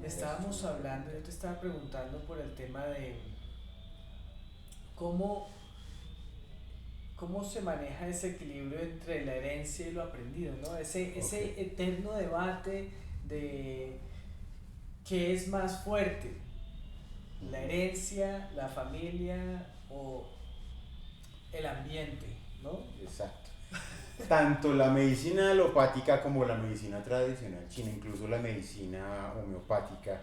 Estábamos hablando, yo te estaba preguntando por el tema de cómo, cómo se maneja ese equilibrio entre la herencia y lo aprendido, ¿no? Ok, Ese eterno debate de qué es más fuerte, la ujú, herencia, la familia o el ambiente, ¿no? exacto. Tanto la medicina alopática como la medicina tradicional china, incluso la medicina homeopática,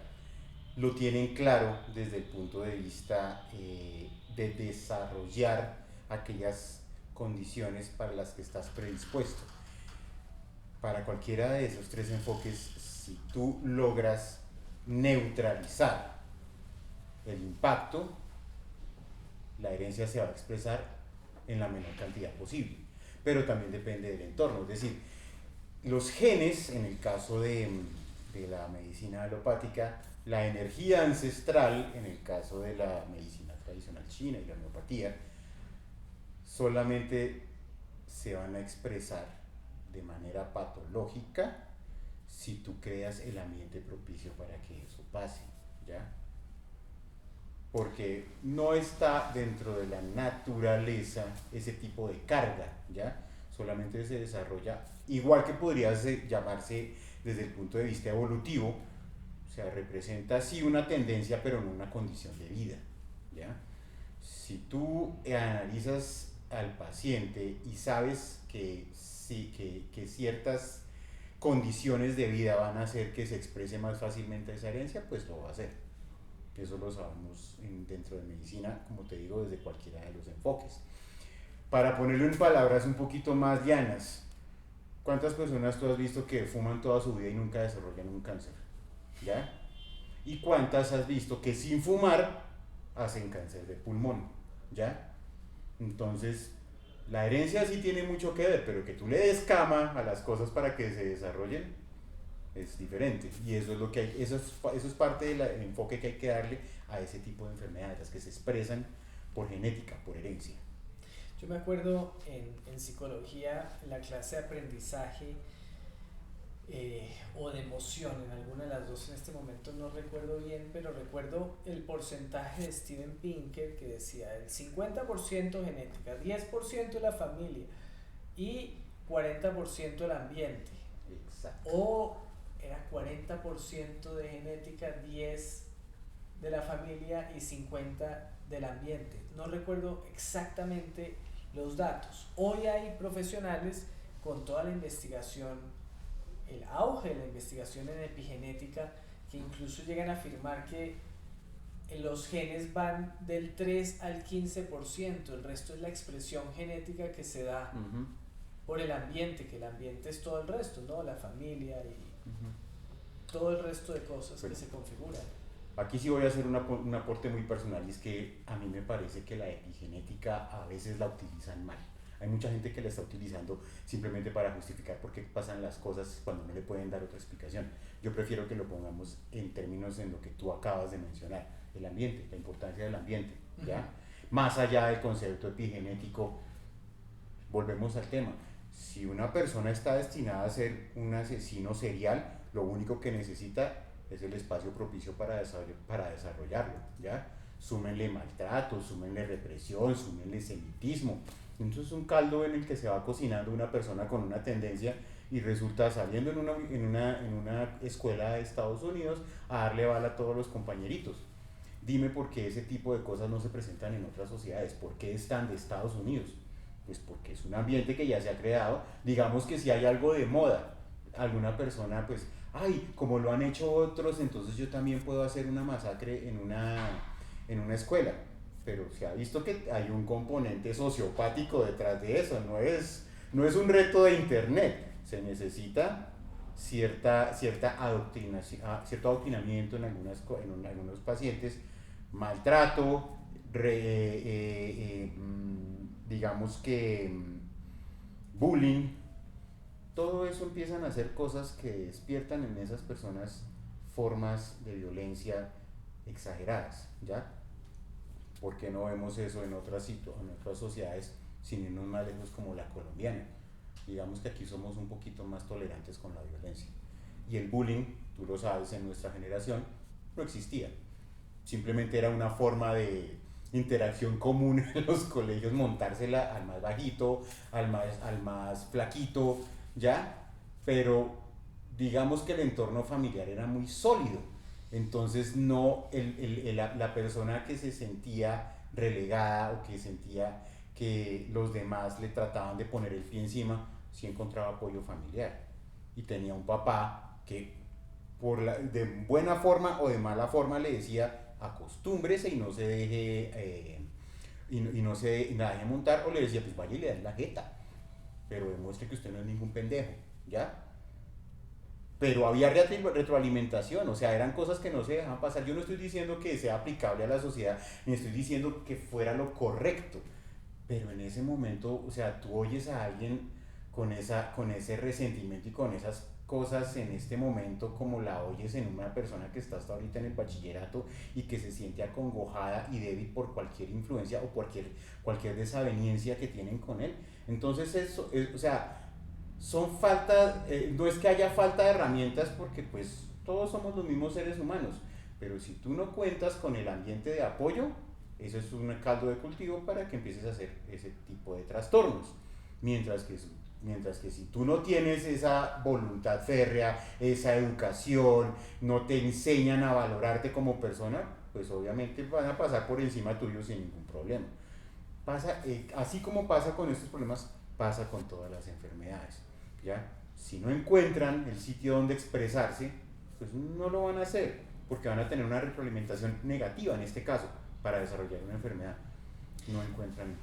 lo tienen claro desde el punto de vista de desarrollar aquellas condiciones para las que estás predispuesto. Para cualquiera de esos tres enfoques, si tú logras neutralizar el impacto, la herencia se va a expresar en la menor cantidad posible. Pero también depende del entorno. Es decir, los genes, en el caso de la medicina alopática, la energía ancestral, en el caso de la medicina tradicional china y la homeopatía, solamente se van a expresar de manera patológica si tú creas el ambiente propicio para que eso pase, ¿ya? Porque no está dentro de la naturaleza ese tipo de carga, ¿ya? Solamente se desarrolla, igual que podría llamarse desde el punto de vista evolutivo, o sea, representa sí una tendencia, pero no una condición de vida, ¿ya? Si tú analizas al paciente y sabes que, sí, que ciertas condiciones de vida van a hacer que se exprese más fácilmente esa herencia, pues lo va a hacer. Eso lo sabemos dentro de medicina, como te digo, desde cualquiera de los enfoques. Para ponerlo en palabras un poquito más llanas, ¿cuántas personas tú has visto que fuman toda su vida y nunca desarrollan un cáncer? ¿Ya? ¿Y cuántas has visto que sin fumar hacen cáncer de pulmón? ¿Ya? Entonces, la herencia sí tiene mucho que ver, pero que tú le des cama a las cosas para que se desarrollen es diferente. Y eso es lo que hay, eso es parte del enfoque que hay que darle a ese tipo de enfermedades, las que se expresan por genética, por herencia. Yo me acuerdo en psicología, en la clase de aprendizaje, o de emoción, en alguna de las dos en este momento no recuerdo bien, pero recuerdo el porcentaje de Steven Pinker que decía el 50% genética, 10% la familia y 40% el ambiente. Exacto. O era 40% de genética, 10 de la familia y 50 del ambiente. No recuerdo exactamente los datos. Hoy hay profesionales con toda la investigación, el auge de la investigación en epigenética, que incluso llegan a afirmar que los genes van del 3 al 15%, el resto es la expresión genética que se da Ujú, por el ambiente, que el ambiente es todo el resto, ¿no? La familia y ujú. todo el resto de cosas que Bueno, se configuran. aquí sí voy a hacer un aporte muy personal y es que a mí me parece que la epigenética a veces la utilizan mal. Hay mucha gente que la está utilizando simplemente para justificar por qué pasan las cosas cuando no le pueden dar otra explicación. Yo prefiero que lo pongamos en términos en lo que tú acabas de mencionar, el ambiente, la importancia del ambiente, Uh -huh. ¿ya? Más allá del concepto epigenético, volvemos al tema. Si una persona está destinada a ser un asesino serial, lo único que necesita es el espacio propicio para desarrollarlo, ¿ya? Súmenle maltrato, súmenle represión, súmenle semitismo. Entonces es un caldo en el que se va cocinando una persona con una tendencia y resulta saliendo en una escuela de Estados Unidos a darle bala a todos los compañeritos. Dime por qué ese tipo de cosas no se presentan en otras sociedades, por qué están de Estados Unidos. Pues porque es un ambiente que ya se ha creado. Digamos que si hay algo de moda, alguna persona pues, ay, como lo han hecho otros, entonces yo también puedo hacer una masacre en una escuela. Pero se ha visto que hay un componente sociopático detrás de eso, no es un reto de internet, se necesita cierta adoctrinación, cierto adoctrinamiento en algunos pacientes, maltrato, digamos que bullying, todo eso empiezan a ser cosas que despiertan en esas personas formas de violencia exageradas, ¿ya? ¿Por qué no vemos eso en otras sociedades, sin irnos más lejos como la colombiana? Digamos que aquí somos un poquito más tolerantes con la violencia. Y el bullying, tú lo sabes, en nuestra generación no existía. Simplemente era una forma de interacción común en los colegios, montársela al más bajito, al más flaquito, ¿ya? Pero digamos que el entorno familiar era muy sólido. Entonces no, la persona que se sentía relegada o que sentía que los demás le trataban de poner el pie encima, sí encontraba apoyo familiar. Y tenía un papá que de buena forma o de mala forma le decía acostúmbrese y no se deje y no se la deje montar, o le decía pues vaya y le da en la jeta, pero demuestre que usted no es ningún pendejo, ¿ya? Pero había retroalimentación, o sea, eran cosas que no se dejaban pasar. Yo no estoy diciendo que sea aplicable a la sociedad, ni estoy diciendo que fuera lo correcto, pero en ese momento, o sea, tú oyes a alguien con ese resentimiento y con esas cosas en este momento como la oyes en una persona que está hasta ahorita en el bachillerato y que se siente acongojada y débil por cualquier influencia o cualquier desaveniencia que tienen con él. Entonces eso, o sea, son faltas, no es que haya falta de herramientas porque pues todos somos los mismos seres humanos, pero si tú no cuentas con el ambiente de apoyo, eso es un caldo de cultivo para que empieces a hacer ese tipo de trastornos. Mientras que, mientras que si tú no tienes esa voluntad férrea, esa educación, no te enseñan a valorarte como persona, pues obviamente van a pasar por encima tuyo sin ningún problema. Así como pasa con estos problemas, pasa con todas las enfermedades. ¿Ya? Si no encuentran el sitio donde expresarse, pues no lo van a hacer, porque van a tener una retroalimentación negativa en este caso para desarrollar una enfermedad. No encuentran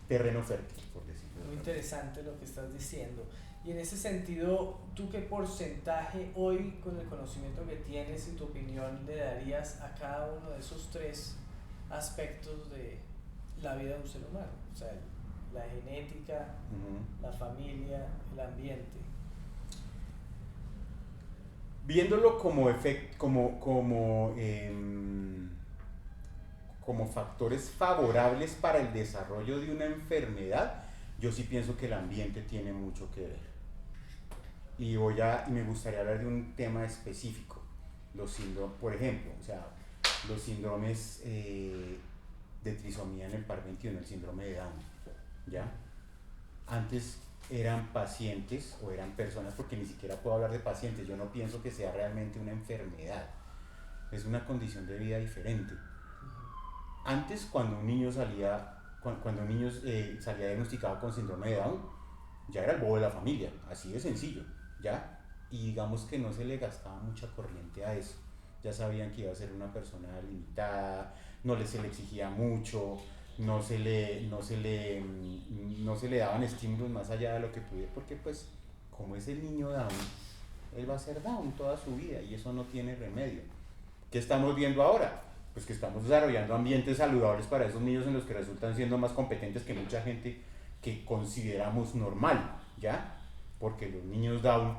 terreno fértil, por decirlo. Muy interesante lo que estás diciendo. Y en ese sentido, ¿tú qué porcentaje hoy, con el conocimiento que tienes y tu opinión, le darías a cada uno de esos tres aspectos de la vida de un ser humano? O sea, la genética, la familia, el ambiente. Viéndolo como factores favorables para el desarrollo de una enfermedad, yo sí pienso que el ambiente tiene mucho que ver. Y me gustaría hablar de un tema específico, por ejemplo, o sea, los síndromes de trisomía en el par 21, el síndrome de Down, ¿ya? Antes eran pacientes o eran personas, porque ni siquiera puedo hablar de pacientes, yo no pienso que sea realmente una enfermedad, es una condición de vida diferente. Antes, cuando un niño salía diagnosticado con síndrome de Down, ya era el bobo de la familia, así de sencillo, ¿ya? Y digamos que no se le gastaba mucha corriente a eso, ya sabían que iba a ser una persona limitada, se le exigía mucho, no se le daban estímulos más allá de lo que pudiera, porque pues como es el niño Down, él va a ser Down toda su vida y eso no tiene remedio. ¿Qué estamos viendo ahora? Pues que estamos desarrollando ambientes saludables para esos niños en los que resultan siendo más competentes que mucha gente que consideramos normal, ¿ya? Porque los niños Down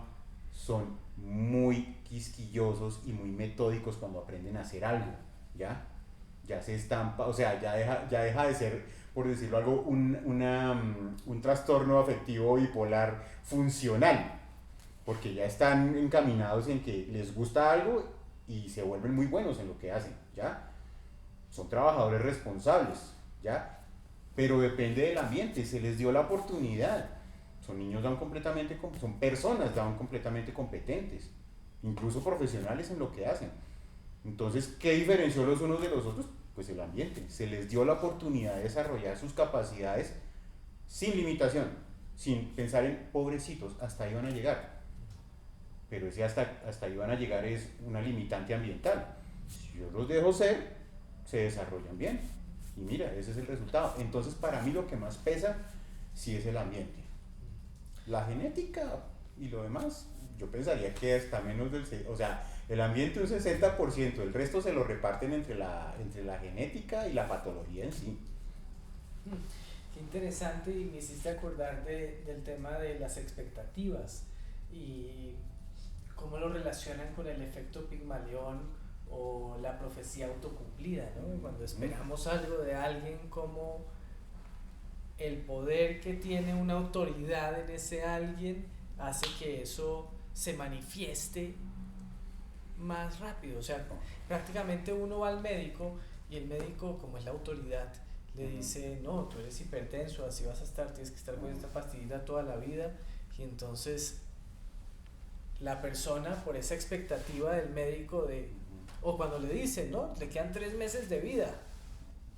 son muy quisquillosos y muy metódicos cuando aprenden a hacer algo, ¿ya? Ya se estampa, o sea, ya deja de ser, por decirlo algo, un trastorno afectivo bipolar funcional, porque ya están encaminados en que les gusta algo y se vuelven muy buenos en lo que hacen, ¿ya? Son trabajadores responsables, ¿ya? Pero depende del ambiente, se les dio la oportunidad. Son niños son personas completamente competentes, incluso profesionales en lo que hacen. Entonces, ¿qué diferenció los unos de los otros? Pues el ambiente. Se les dio la oportunidad de desarrollar sus capacidades sin limitación, sin pensar en pobrecitos, hasta ahí van a llegar. Pero ese hasta ahí van a llegar es una limitante ambiental. Si yo los dejo ser, se desarrollan bien. Y mira, ese es el resultado. Entonces, para mí lo que más pesa sí es el ambiente. La genética y lo demás, yo pensaría que hasta menos o sea, el ambiente un 60%, el resto se lo reparten entre la genética y la patología en sí. Qué interesante, y me hiciste acordar del tema de las expectativas y cómo lo relacionan con el efecto Pigmalión o la profecía autocumplida, ¿no? Cuando esperamos algo de alguien, como el poder que tiene una autoridad en ese alguien hace que eso se manifieste más rápido. O sea, prácticamente uno va al médico y el médico, como es la autoridad, le dice, no, tú eres hipertenso, así vas a estar, tienes que estar con esta pastillita toda la vida. Y entonces la persona, por esa expectativa del médico de, o cuando le dicen, ¿no? Le quedan 3 meses de vida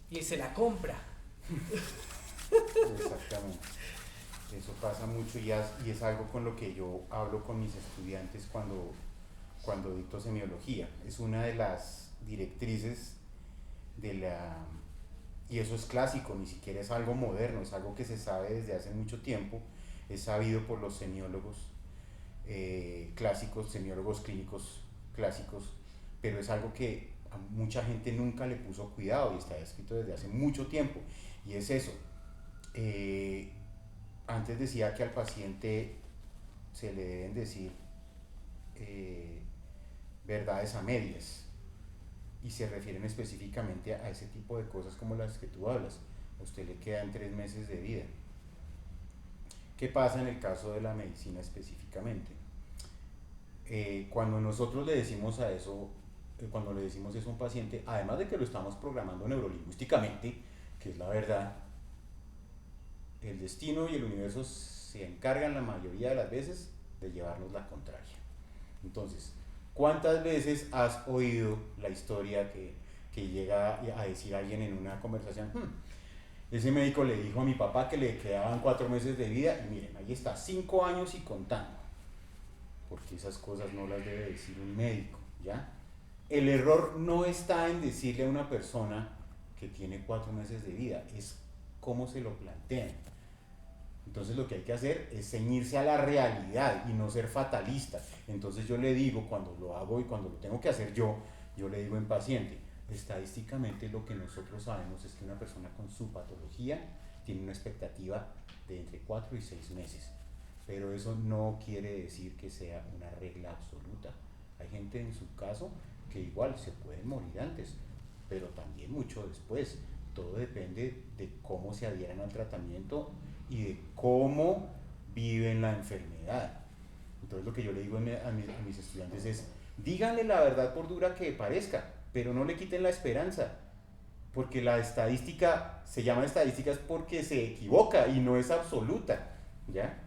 y se la compra. Exactamente. Eso pasa mucho y es algo con lo que yo hablo con mis estudiantes cuando dicto semiología. Es una de las directrices de la... Y eso es clásico, ni siquiera es algo moderno, es algo que se sabe desde hace mucho tiempo, es sabido por los semiólogos clásicos, semiólogos clínicos clásicos, pero es algo que a mucha gente nunca le puso cuidado y está escrito desde hace mucho tiempo. Y es eso. Antes decía que al paciente se le deben decir verdades a medias y se refieren específicamente a ese tipo de cosas como las que tú hablas. A usted le quedan 3 meses de vida. ¿Qué pasa en el caso de la medicina específicamente? Cuando nosotros le decimos cuando le decimos eso a un paciente, además de que lo estamos programando neurolingüísticamente, que es la verdad, el destino y el universo se encargan la mayoría de las veces de llevarnos la contraria. Entonces, ¿cuántas veces has oído la historia que llega a decir alguien en una conversación? Ese médico le dijo a mi papá que le quedaban 4 meses de vida y miren, ahí está, 5 años y contando. Porque esas cosas no las debe decir un médico, ¿ya? El error no está en decirle a una persona que tiene 4 meses de vida, es cómo se lo plantean. Entonces lo que hay que hacer es ceñirse a la realidad y no ser fatalista. Entonces yo le digo, cuando lo hago y cuando lo tengo que hacer yo le digo en paciente, estadísticamente lo que nosotros sabemos es que una persona con su patología tiene una expectativa de entre 4 y 6 meses. Pero eso no quiere decir que sea una regla absoluta. Hay gente en su caso que igual se puede morir antes, pero también mucho después. Todo depende de cómo se adhieran al tratamiento y de cómo viven la enfermedad. Entonces lo que yo le digo a mis estudiantes es, díganle la verdad por dura que parezca, pero no le quiten la esperanza, porque la estadística, se llama estadísticas porque se equivoca y no es absoluta, ¿ya?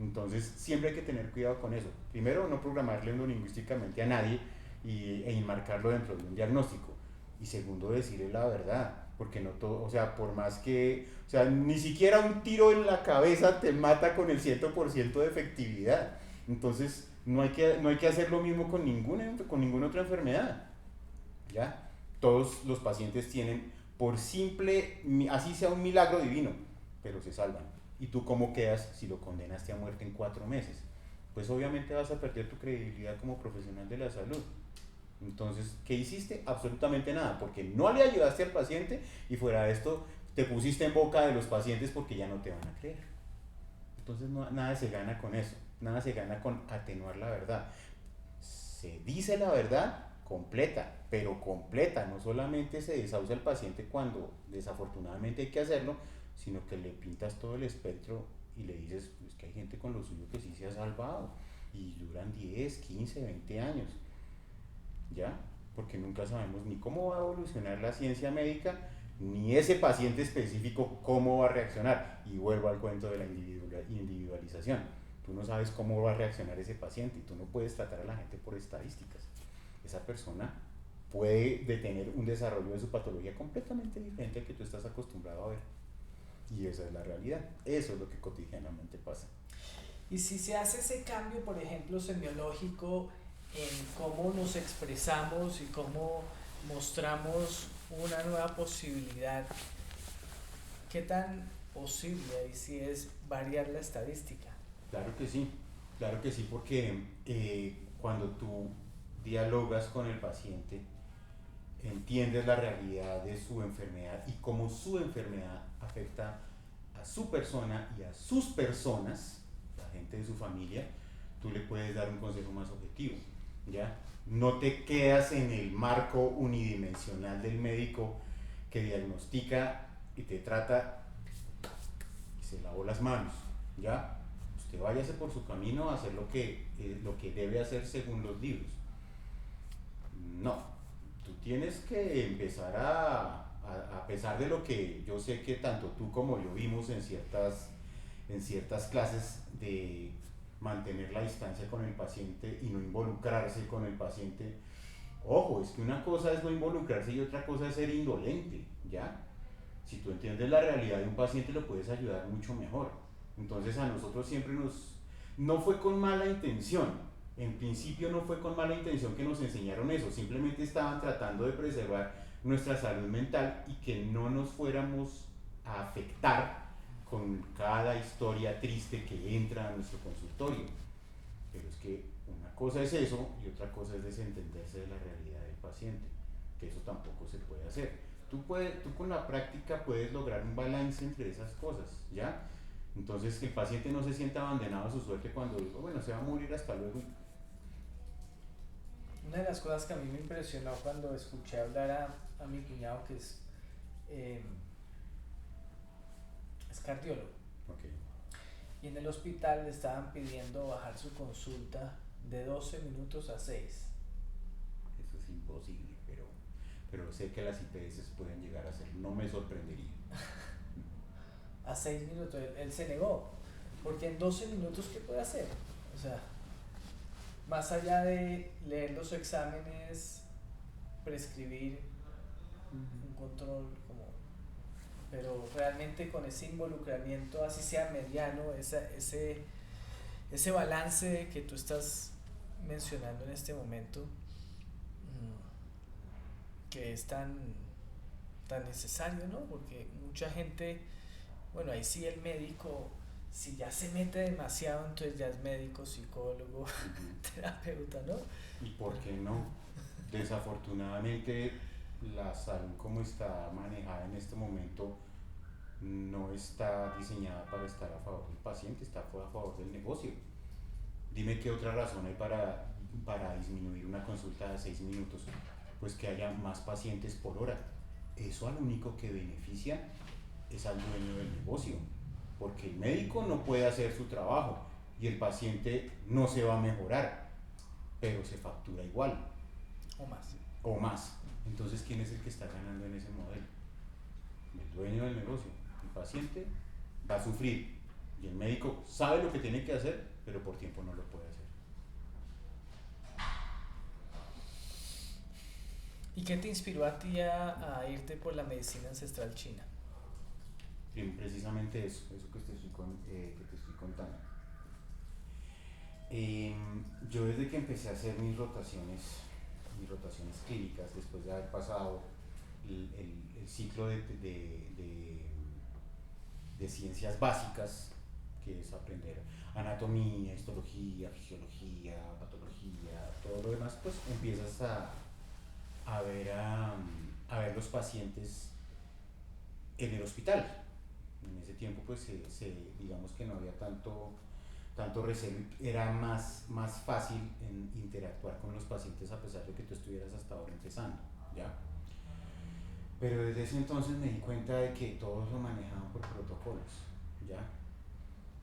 Entonces siempre hay que tener cuidado con eso. Primero, no programarle lingüísticamente a nadie e enmarcarlo dentro de un diagnóstico. Y segundo, decirle la verdad, porque no todo, o sea, por más que, o sea, ni siquiera un tiro en la cabeza te mata con el 100% de efectividad. Entonces, no hay que hacer lo mismo con ninguna otra enfermedad, ¿ya? Todos los pacientes tienen, por simple, así sea un milagro divino, pero se salvan. ¿Y tú cómo quedas si lo condenaste a muerte en 4 meses? Pues obviamente vas a perder tu credibilidad como profesional de la salud. Entonces, ¿qué hiciste? Absolutamente nada, porque no le ayudaste al paciente y fuera de esto te pusiste en boca de los pacientes porque ya no te van a creer. Entonces nada se gana con eso, nada se gana con atenuar la verdad. Se dice la verdad completa, pero completa, no solamente se desahucia al paciente cuando desafortunadamente hay que hacerlo, sino que le pintas todo el espectro y le dices, pues que hay gente con lo suyo que sí se ha salvado y duran 10, 15, 20 años. ¿Ya? Porque nunca sabemos ni cómo va a evolucionar la ciencia médica, ni ese paciente específico cómo va a reaccionar. Y vuelvo al cuento de la individualización. Tú no sabes cómo va a reaccionar ese paciente y tú no puedes tratar a la gente por estadísticas. Esa persona puede tener un desarrollo de su patología completamente diferente al que tú estás acostumbrado a ver. Y esa es la realidad. Eso es lo que cotidianamente pasa. Y si se hace ese cambio, por ejemplo, semiológico, en cómo nos expresamos y cómo mostramos una nueva posibilidad, ¿qué tan posible ahí sí es variar la estadística? Claro que sí, porque cuando tú dialogas con el paciente, entiendes la realidad de su enfermedad y cómo su enfermedad afecta a su persona y a sus personas, la gente de su familia, tú le puedes dar un consejo más objetivo. ¿Ya? No te quedas en el marco unidimensional del médico que diagnostica y te trata y se lavó las manos, ¿ya? usted váyase por su camino a hacer lo que debe hacer según los libros. No, tú tienes que empezar a pesar de lo que yo sé que tanto tú como yo vimos en ciertas clases de mantener la distancia con el paciente y no involucrarse con el paciente. Ojo, es que una cosa es no involucrarse y otra cosa es ser indolente, ¿ya? Si tú entiendes la realidad de un paciente lo puedes ayudar mucho mejor. Entonces a nosotros siempre no fue con mala intención, en principio no fue con mala intención que nos enseñaron eso, simplemente estaban tratando de preservar nuestra salud mental y que no nos fuéramos a afectar con cada historia triste que entra a nuestro consultorio. Pero es que una cosa es eso y otra cosa es desentenderse de la realidad del paciente, que eso tampoco se puede hacer. Tú con la práctica puedes lograr un balance entre esas cosas, ¿ya? Entonces que el paciente no se sienta abandonado a su suerte cuando digo, bueno, se va a morir, hasta luego. Una de las cosas que a mí me impresionó cuando escuché hablar a mi cuñado, que eh, es cardiólogo, Okay. y en el hospital le estaban pidiendo bajar su consulta de 12 minutos a 6. Eso es imposible, pero sé que las IPS pueden llegar a ser, no me sorprendería. A 6 minutos, él se negó, porque en 12 minutos, ¿qué puede hacer? O sea, más allá de leer los exámenes, prescribir un control, pero realmente con ese involucramiento, así sea mediano, ese balance que tú estás mencionando en este momento, que es tan necesario, ¿no? Porque mucha gente, bueno, ahí sí el médico, si ya se mete demasiado, entonces ya es médico, psicólogo, terapeuta, ¿no? ¿Y por qué no? Desafortunadamente, la salud como está manejada en este momento no está diseñada para estar a favor del paciente, está a favor del negocio. Dime qué otra razón hay para disminuir una consulta de 6 minutos. Pues que haya más pacientes por hora. Eso al único que beneficia es al dueño del negocio, porque el médico no puede hacer su trabajo y el paciente no se va a mejorar, pero se factura igual. O más. O más. Entonces, ¿quién es el que está ganando en ese modelo? El dueño del negocio. El paciente va a sufrir y el médico sabe lo que tiene que hacer, pero por tiempo no lo puede hacer. ¿Y qué te inspiró a ti a irte por la medicina ancestral china? Precisamente eso que te estoy contando. Yo desde que empecé a hacer mis rotaciones clínicas, después de haber pasado el ciclo de ciencias básicas, que es aprender anatomía, histología, fisiología, patología, todo lo demás, pues empiezas a ver los pacientes en el hospital. En ese tiempo pues digamos que no había tanto recelo, era más fácil en interactuar con los pacientes a pesar de que tú estuvieras hasta ahora empezando, ¿ya? Pero desde ese entonces me di cuenta de que todos lo manejaban por protocolos, ¿ya?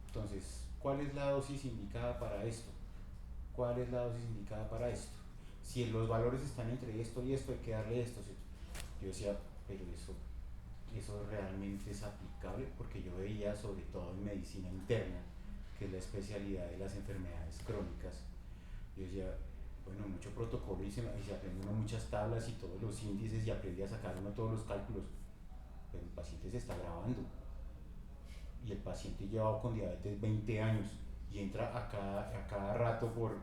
Entonces, ¿cuál es la dosis indicada para esto? ¿Cuál es la dosis indicada para esto? Si los valores están entre esto y esto, hay que darle esto. Yo decía, pero eso realmente es aplicable, porque yo veía, sobre todo en medicina interna, que es la especialidad de las enfermedades crónicas, yo decía, bueno, mucho protocolo y se aprende uno muchas tablas y todos los índices y aprende a sacar uno todos los cálculos, pero el paciente se está grabando y el paciente lleva con diabetes 20 años y entra a cada rato por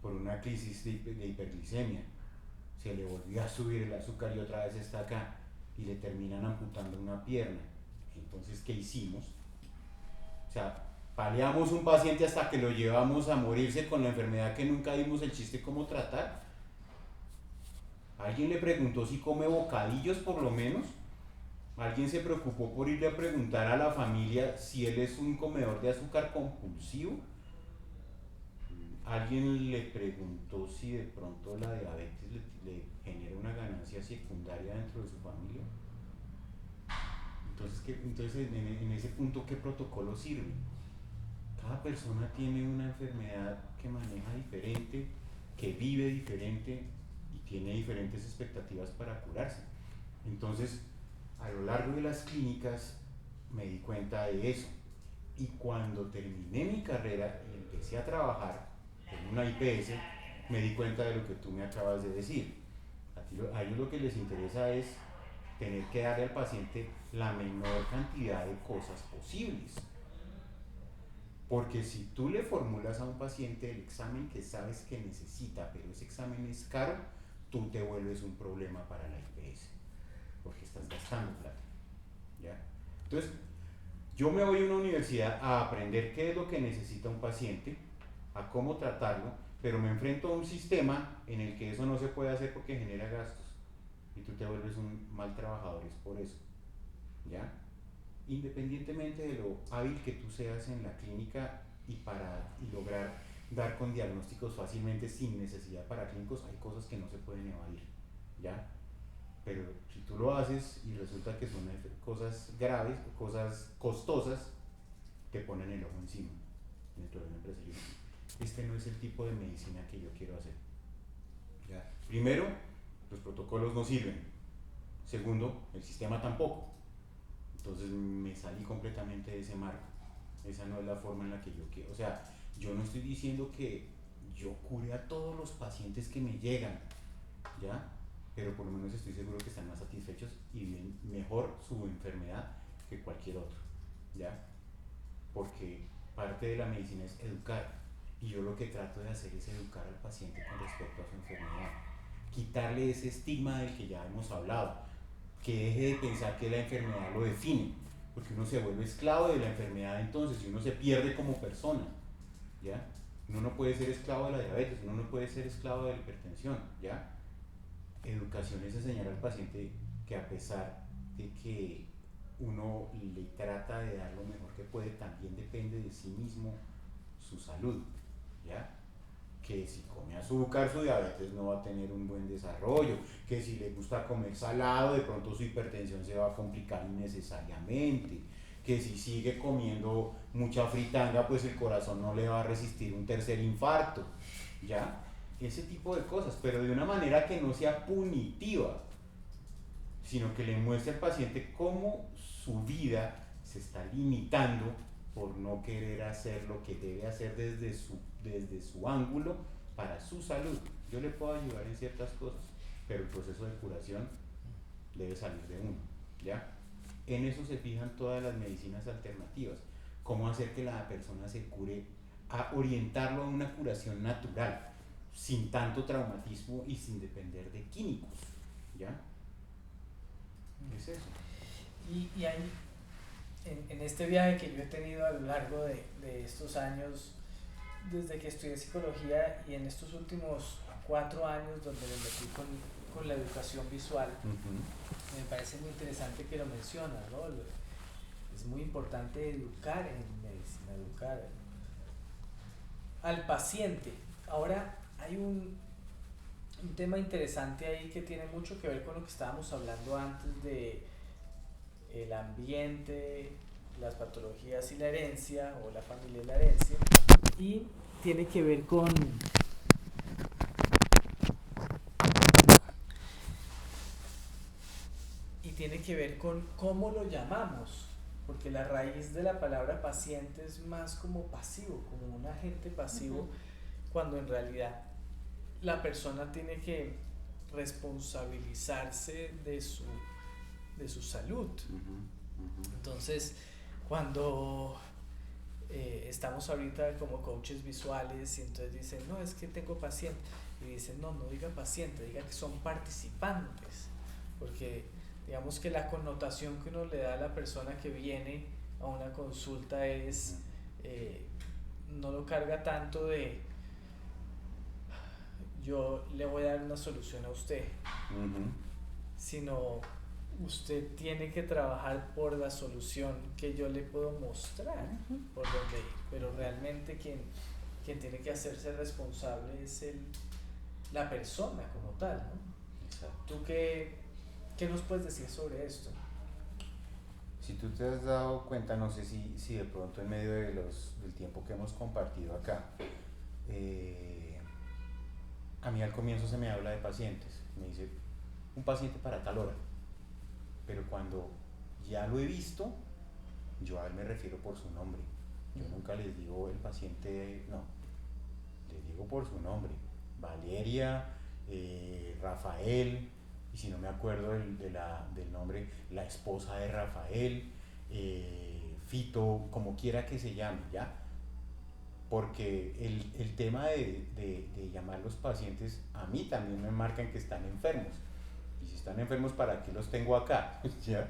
una crisis de hiperglicemia, se le volvió a subir el azúcar y otra vez está acá y le terminan amputando una pierna. Entonces, ¿qué hicimos? O sea, paliamos un paciente hasta que lo llevamos a morirse con la enfermedad que nunca dimos el chiste cómo tratar. ¿Alguien le preguntó si come bocadillos por lo menos? ¿Alguien se preocupó por irle a preguntar a la familia si él es un comedor de azúcar compulsivo? ¿Alguien le preguntó si de pronto la diabetes le genera una ganancia secundaria dentro de su familia? Entonces en ese punto, ¿qué protocolo sirve? Cada persona tiene una enfermedad que maneja diferente, que vive diferente y tiene diferentes expectativas para curarse. Entonces, a lo largo de las clínicas me di cuenta de eso. Y cuando terminé mi carrera y empecé a trabajar en una IPS, me di cuenta de lo que tú me acabas de decir. A ellos lo que les interesa es tener que darle al paciente la menor cantidad de cosas posibles. Porque si tú le formulas a un paciente el examen que sabes que necesita, pero ese examen es caro, tú te vuelves un problema para la IPS, porque estás gastando plata, ¿ya? Entonces, yo me voy a una universidad a aprender qué es lo que necesita un paciente, a cómo tratarlo, pero me enfrento a un sistema en el que eso no se puede hacer porque genera gastos y tú te vuelves un mal trabajador es por eso, ¿ya? Independientemente de lo hábil que tú seas en la clínica y lograr dar con diagnósticos fácilmente sin necesidad para clínicos, hay cosas que no se pueden evadir, ¿ya? Pero si tú lo haces y resulta que son cosas graves, cosas costosas, te ponen el ojo encima dentro de una empresa. Este no es el tipo de medicina que yo quiero hacer, ¿ya? Primero, los protocolos no sirven. Segundo, el sistema tampoco. Entonces me salí completamente de ese marco. Esa no es la forma en la que yo quiero. O sea, yo no estoy diciendo que yo cure a todos los pacientes que me llegan, ¿ya? Pero por lo menos estoy seguro que están más satisfechos y viven mejor su enfermedad que cualquier otro, ¿ya? Porque parte de la medicina es educar. Y yo lo que trato de hacer es educar al paciente con respecto a su enfermedad. Quitarle ese estigma del que ya hemos hablado, que deje de pensar que la enfermedad lo define, porque uno se vuelve esclavo de la enfermedad entonces y uno se pierde como persona, ¿ya? Uno no puede ser esclavo de la diabetes, uno no puede ser esclavo de la hipertensión, ¿ya? Educación es enseñar al paciente que a pesar de que uno le trata de dar lo mejor que puede, también depende de sí mismo su salud, ¿ya? Que si come azúcar su diabetes no va a tener un buen desarrollo, que si le gusta comer salado de pronto su hipertensión se va a complicar innecesariamente, que si sigue comiendo mucha fritanga pues el corazón no le va a resistir un tercer infarto, ¿ya? Ese tipo de cosas, pero de una manera que no sea punitiva, sino que le muestre al paciente cómo su vida se está limitando por no querer hacer lo que debe hacer desde su ángulo para su salud. Yo le puedo ayudar en ciertas cosas, pero el proceso de curación debe salir de uno, ¿ya? En eso se fijan todas las medicinas alternativas, cómo hacer que la persona se cure, a orientarlo a una curación natural, sin tanto traumatismo y sin depender de químicos, ¿ya? Es eso. Y hay, en este viaje que yo he tenido a lo largo de estos años, desde que estudié psicología y en estos últimos 4 años donde me metí con la educación visual, me parece muy interesante que lo mencionas, ¿no? Es muy importante educar en medicina, educar al paciente. Ahora hay un tema interesante ahí que tiene mucho que ver con lo que estábamos hablando antes de el ambiente, las patologías y la herencia, o la familia y la herencia, y tiene que ver con cómo lo llamamos, porque la raíz de la palabra paciente es más como pasivo, como un agente pasivo, cuando en realidad la persona tiene que responsabilizarse de su salud. Entonces, cuando estamos ahorita como coaches visuales y entonces dicen, no, es que tengo paciente, y dicen, no diga paciente, diga que son participantes, porque digamos que la connotación que uno le da a la persona que viene a una consulta es, no lo carga tanto de yo le voy a dar una solución a usted, sino usted tiene que trabajar por la solución que yo le puedo mostrar por dónde ir, pero realmente quien tiene que hacerse responsable es la persona como tal, ¿no? Exacto. ¿Tú qué nos puedes decir sobre esto? Si tú te has dado cuenta, no sé si de pronto en medio del tiempo que hemos compartido acá, eh, a mí al comienzo se me habla de pacientes, me dice un paciente para tal hora, pero cuando ya lo he visto, yo a él me refiero por su nombre. Yo nunca les digo el paciente, no, les digo por su nombre. Valeria, Rafael, y si no me acuerdo del nombre, la esposa de Rafael, Fito, como quiera que se llame, ¿ya? Porque el tema de llamar a los pacientes a mí también me marcan que están enfermos. Y si están enfermos, ¿para qué los tengo acá? ¿Ya?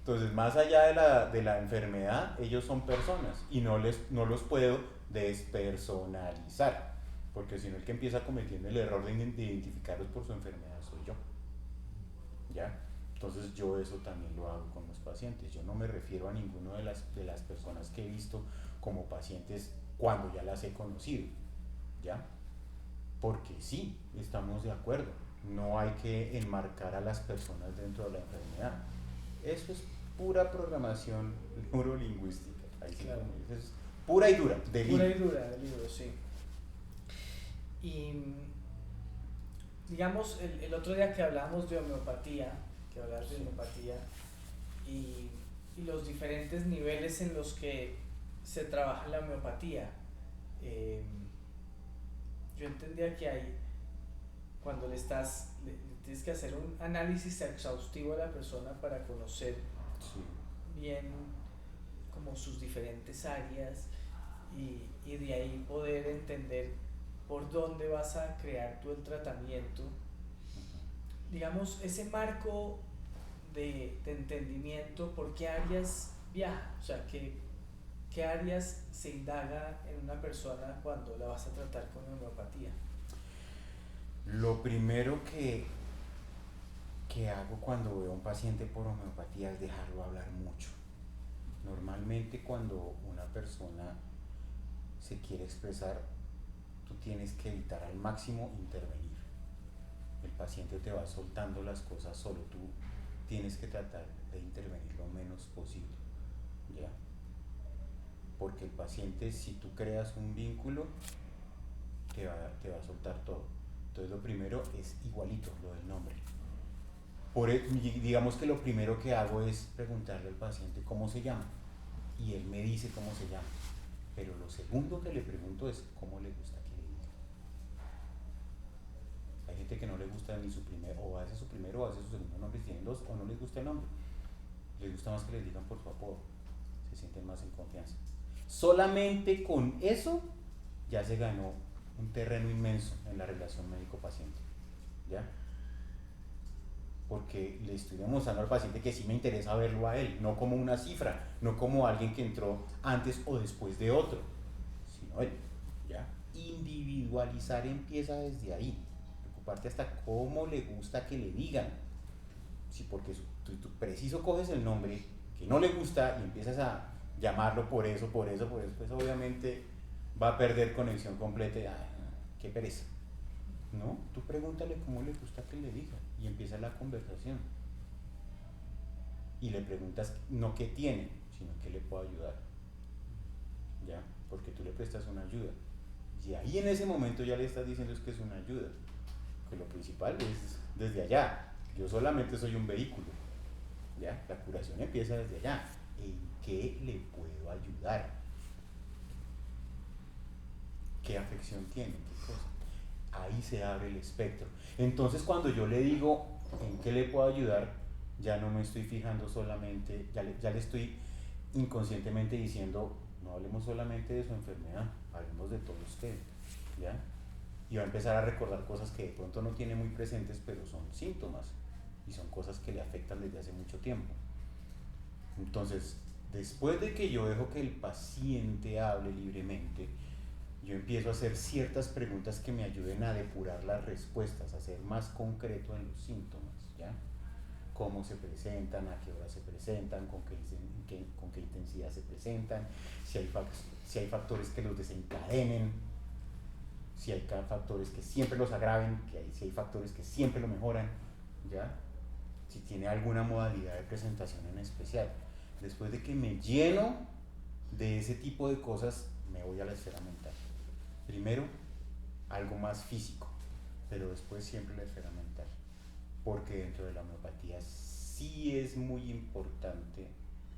Entonces, más allá de la enfermedad, ellos son personas y no los puedo despersonalizar, porque si no el que empieza cometiendo el error de identificarlos por su enfermedad soy yo. ¿Ya? Entonces yo eso también lo hago con los pacientes. Yo no me refiero a ninguno de las personas que he visto como pacientes cuando ya las he conocido. ¿Ya? Porque sí, estamos de acuerdo. No hay que enmarcar a las personas dentro de la enfermedad. Eso es pura programación neurolingüística. Ahí sí, Claro. como dices, pura y dura, del Pura libro. y dura del libro, sí. Y digamos, el otro día que hablamos de homeopatía, que hablas de Sí. homeopatía y, y los diferentes niveles en los que se trabaja la homeopatía, eh, yo entendía que hay, cuando le tienes que hacer un análisis exhaustivo a la persona para conocer Sí. bien como sus diferentes áreas y de ahí poder entender por dónde vas a crear tú el tratamiento. Digamos, ese marco de entendimiento, por qué áreas viaja, o sea, qué áreas se indaga en una persona cuando la vas a tratar con homeopatía. Lo primero que hago cuando veo a un paciente por homeopatía es dejarlo hablar mucho. Normalmente cuando una persona se quiere expresar, tú tienes que evitar al máximo intervenir. El paciente te va soltando las cosas solo, tú tienes que tratar de intervenir lo menos posible, ¿ya? Porque el paciente, si tú creas un vínculo, te va a soltar todo. Entonces lo primero es igualito, lo del nombre. Digamos que lo primero que hago es preguntarle al paciente cómo se llama y él me dice cómo se llama, pero lo segundo que le pregunto es cómo le gusta que le diga. Hay gente que no le gusta ni su primero, o hace su primero o hace su segundo nombre, si tienen dos, o no les gusta el nombre, les gusta más que les digan por su apodo, se sienten más en confianza. Solamente con eso ya se ganó un terreno inmenso en la relación médico-paciente, ¿ya? Porque le estoy demostrando al paciente que sí me interesa verlo a él, no como una cifra, no como alguien que entró antes o después de otro, sino él, ¿ya? Individualizar empieza desde ahí, preocuparte hasta cómo le gusta que le digan, sí, porque tú preciso coges el nombre que no le gusta y empiezas a llamarlo por eso, pues obviamente va a perder conexión completa y, ay, qué pereza. No, tú pregúntale cómo le gusta que le diga y empieza la conversación. Y le preguntas no qué tiene, sino qué le puedo ayudar. ¿Ya? Porque tú le prestas una ayuda. Y ahí en ese momento ya le estás diciendo es que es una ayuda. Que lo principal es desde allá. Yo solamente soy un vehículo. ¿Ya? La curación empieza desde allá. ¿En qué le puedo ayudar? ¿Qué afección tiene? ¿Qué cosa? Ahí se abre el espectro. Entonces cuando yo le digo en qué le puedo ayudar, ya no me estoy fijando solamente, ya le estoy inconscientemente diciendo, no hablemos solamente de su enfermedad, hablemos de todo usted, ¿ya? Y va a empezar a recordar cosas que de pronto no tiene muy presentes, pero son síntomas y son cosas que le afectan desde hace mucho tiempo. Entonces, después de que yo dejo que el paciente hable libremente, yo empiezo a hacer ciertas preguntas que me ayuden a depurar las respuestas, a ser más concreto en los síntomas, ¿ya? Cómo se presentan, a qué hora se presentan, con qué intensidad se presentan, si hay factores que los desencadenen, si hay factores que siempre los agraven, si hay factores que siempre lo mejoran, ¿ya? Si tiene alguna modalidad de presentación en especial. Después de que me lleno de ese tipo de cosas, me voy a la esfera mental. Primero, algo más físico, pero después siempre la esfera mental. Porque dentro de la homeopatía sí es muy importante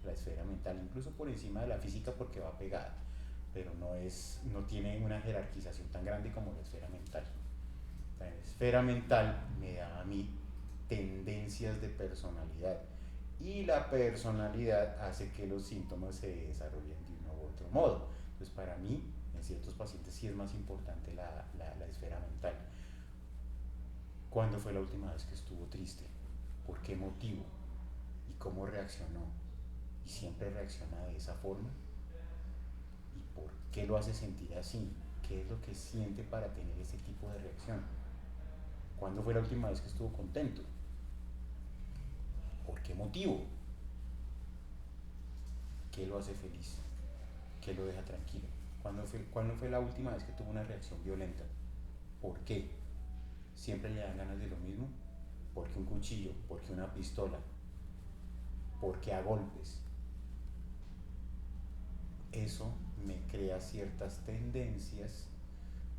la esfera mental, incluso por encima de la física porque va pegada, pero no tiene una jerarquización tan grande como la esfera mental. La esfera mental me da a mí tendencias de personalidad y la personalidad hace que los síntomas se desarrollen de uno u otro modo. Entonces para mí, en ciertos pacientes sí es más importante la esfera mental. ¿Cuándo fue la última vez que estuvo triste? ¿Por qué motivo? ¿Y cómo reaccionó? ¿Y siempre reacciona de esa forma? ¿Y por qué lo hace sentir así? ¿Qué es lo que siente para tener ese tipo de reacción? ¿Cuándo fue la última vez que estuvo contento? ¿Por qué motivo? ¿Qué lo hace feliz? ¿Qué lo deja tranquilo? ¿Cuándo fue la última vez que tuvo una reacción violenta? ¿Por qué? ¿Siempre le dan ganas de lo mismo? ¿Por qué un cuchillo? ¿Por qué una pistola? ¿Por qué a golpes? Eso me crea ciertas tendencias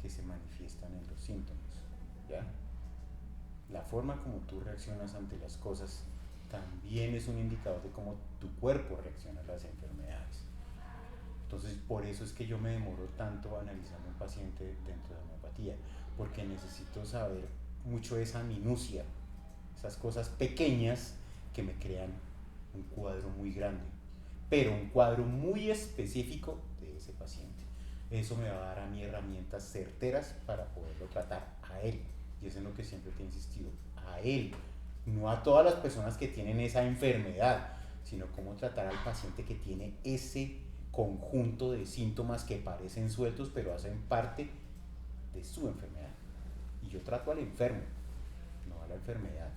que se manifiestan en los síntomas, ¿ya? La forma como tú reaccionas ante las cosas también es un indicador de cómo tu cuerpo reacciona a las enfermedades. Entonces, por eso es que yo me demoro tanto analizando un paciente dentro de la homeopatía, porque necesito saber mucho esa minucia, esas cosas pequeñas que me crean un cuadro muy grande, pero un cuadro muy específico de ese paciente. Eso me va a dar a mí herramientas certeras para poderlo tratar a él. Y eso es lo que siempre te he insistido, a él, no a todas las personas que tienen esa enfermedad, sino cómo tratar al paciente que tiene ese conjunto de síntomas que parecen sueltos pero hacen parte de su enfermedad. Y yo trato al enfermo, no a la enfermedad,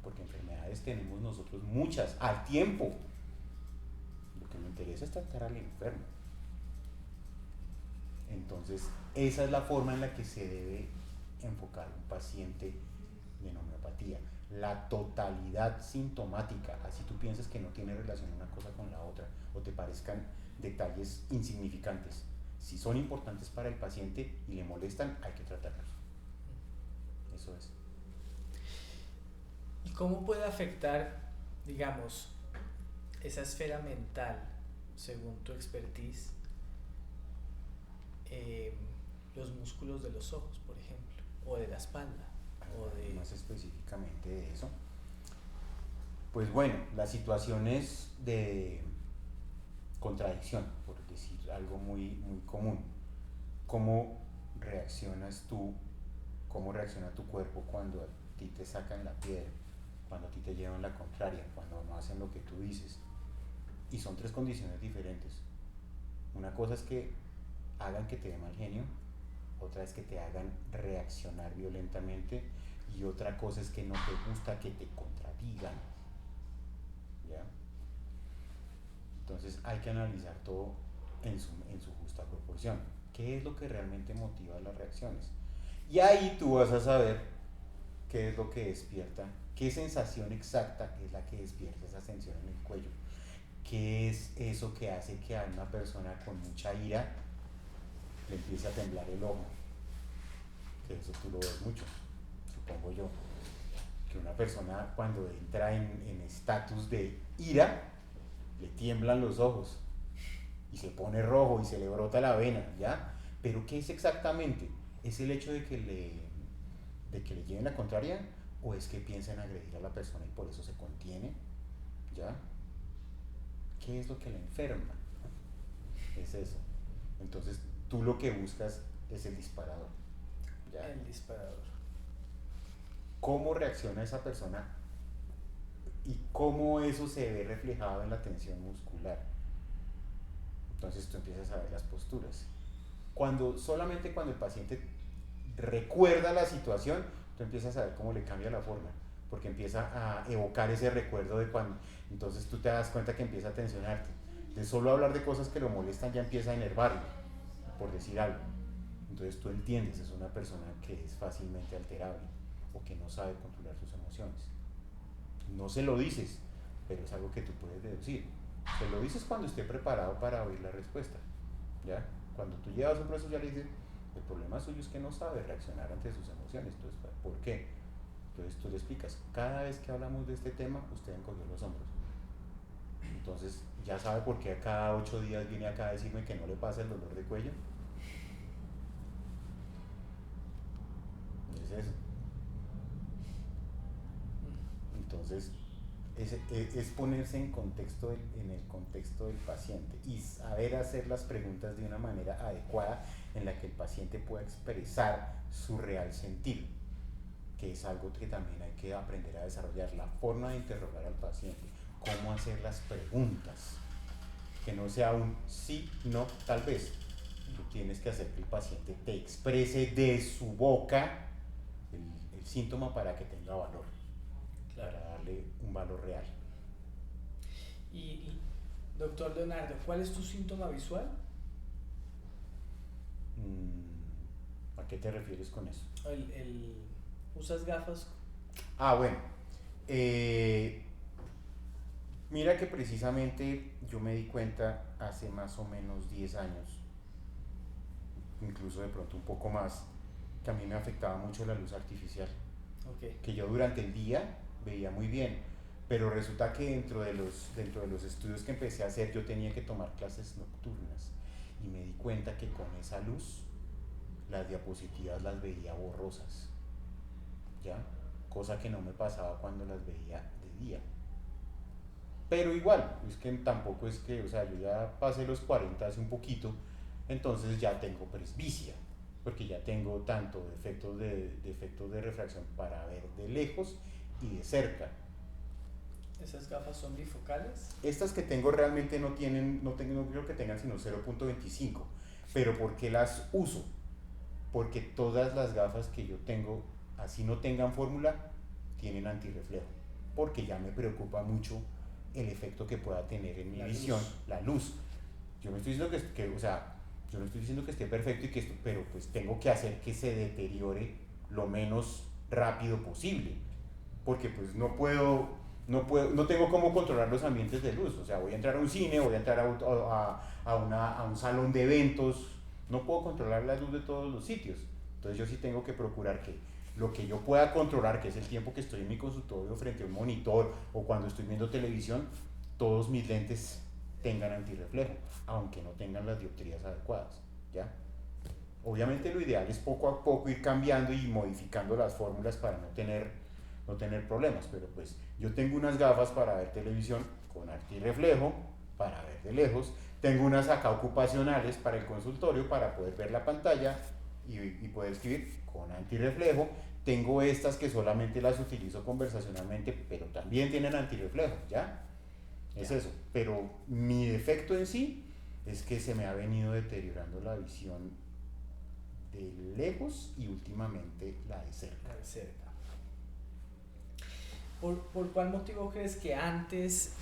porque enfermedades tenemos nosotros muchas al tiempo. Lo que me interesa es tratar al enfermo. Entonces, esa es la forma en la que se debe enfocar un paciente de homeopatía. La totalidad sintomática, así tú piensas que no tiene relación una cosa con la otra o te parezcan detalles insignificantes. Si son importantes para el paciente y le molestan, hay que tratarlos. Eso es. ¿Y cómo puede afectar, digamos, esa esfera mental, según tu expertise, los músculos de los ojos, por ejemplo, o de la espalda, o de... Más específicamente de eso? Pues bueno, las situaciones de contradicción, por decir algo muy común. ¿Cómo reaccionas tú, cómo reacciona tu cuerpo cuando a ti te sacan la piedra, cuando a ti te llevan la contraria, cuando no hacen lo que tú dices? Y son tres condiciones diferentes. Una cosa es que hagan que te dé mal genio, otra es que te hagan reaccionar violentamente y otra cosa es que no te gusta que te contradigan. ¿Ya? Entonces hay que analizar todo en su justa proporción. ¿Qué es lo que realmente motiva las reacciones? Y ahí tú vas a saber qué es lo que despierta, qué sensación exacta es la que despierta esa tensión en el cuello. ¿Qué es eso que hace que a una persona con mucha ira le empiece a temblar el ojo? Que eso tú lo ves mucho, supongo yo. Que una persona cuando entra en estatus de ira, le tiemblan los ojos y se pone rojo y se le brota la vena, ¿ya? Pero ¿qué es exactamente? ¿Es el hecho de que le lleven la contraria o es que piensa en agredir a la persona y por eso se contiene? ¿Ya? ¿Qué es lo que le enferma? Es eso. Entonces tú lo que buscas es el disparador. ¿Ya? El disparador. ¿Cómo reacciona esa persona y cómo eso se ve reflejado en la tensión muscular? Entonces tú empiezas a ver las posturas. Solamente cuando el paciente recuerda la situación, tú empiezas a ver cómo le cambia la forma, porque empieza a evocar ese recuerdo de cuando, entonces tú te das cuenta que empieza a tensionarte. De solo hablar de cosas que lo molestan ya empieza a enervarlo, por decir algo. Entonces tú entiendes, es una persona que es fácilmente alterable o que no sabe controlar sus emociones. No se lo dices, pero es algo que tú puedes deducir. Se lo dices cuando esté preparado para oír la respuesta, ¿ya? Cuando tú llevas un proceso ya le dices, el problema suyo es que no sabe reaccionar ante sus emociones. Entonces, ¿por qué? Entonces tú le explicas, cada vez que hablamos de este tema, usted encogió los hombros. Entonces ya sabe por qué cada 8 días viene acá a decirme que no le pasa el dolor de cuello. Es eso. Entonces es ponerse en el contexto del paciente y saber hacer las preguntas de una manera adecuada en la que el paciente pueda expresar su real sentido, que es algo que también hay que aprender a desarrollar, la forma de interrogar al paciente, cómo hacer las preguntas, que no sea un sí, no, tal vez. Tú tienes que hacer que el paciente te exprese de su boca el síntoma para que tenga valor, claro, para darle un valor real. Y doctor Leonardo, ¿cuál es tu síntoma visual? ¿A qué te refieres con eso? ¿Usas gafas? Bueno, mira que precisamente yo me di cuenta hace más o menos 10 años, incluso de pronto un poco más, que a mí me afectaba mucho la luz artificial. Okay. Que yo durante el día veía muy bien, pero resulta que dentro de los estudios que empecé a hacer yo tenía que tomar clases nocturnas y me di cuenta que con esa luz las diapositivas las veía borrosas, ¿ya? Cosa que no me pasaba cuando las veía de día. Pero igual, es que tampoco es que, o sea, yo ya pasé los 40 hace un poquito, entonces ya tengo presbicia, porque ya tengo tanto defectos de refracción para ver de lejos y de cerca. ¿Esas gafas son bifocales? Estas que tengo realmente no creo que tengan sino 0.25, pero ¿por qué las uso? Porque todas las gafas que yo tengo, así no tengan fórmula, tienen antirreflejo, porque ya me preocupa mucho el efecto que pueda tener en mi visión, la luz. Yo no estoy diciendo yo no estoy diciendo que esté perfecto y pero pues tengo que hacer que se deteriore lo menos rápido posible, porque pues no tengo cómo controlar los ambientes de luz. O sea, voy a entrar a un cine, voy a entrar a un salón de eventos, no puedo controlar la luz de todos los sitios. Entonces yo sí tengo que procurar que lo que yo pueda controlar, que es el tiempo que estoy en mi consultorio frente a un monitor o cuando estoy viendo televisión, todos mis lentes tengan antirreflejo, aunque no tengan las dioptrías adecuadas, ¿ya? Obviamente lo ideal es poco a poco ir cambiando y modificando las fórmulas para no tener problemas, pero pues yo tengo unas gafas para ver televisión con antirreflejo, para ver de lejos, tengo unas acá ocupacionales para el consultorio para poder ver la pantalla y poder escribir con antirreflejo, tengo estas que solamente las utilizo conversacionalmente, pero también tienen antirreflejo, ¿ya? Es eso, pero mi defecto en sí es que se me ha venido deteriorando la visión de lejos y últimamente la de cerca. ¿Por cuál motivo crees que antes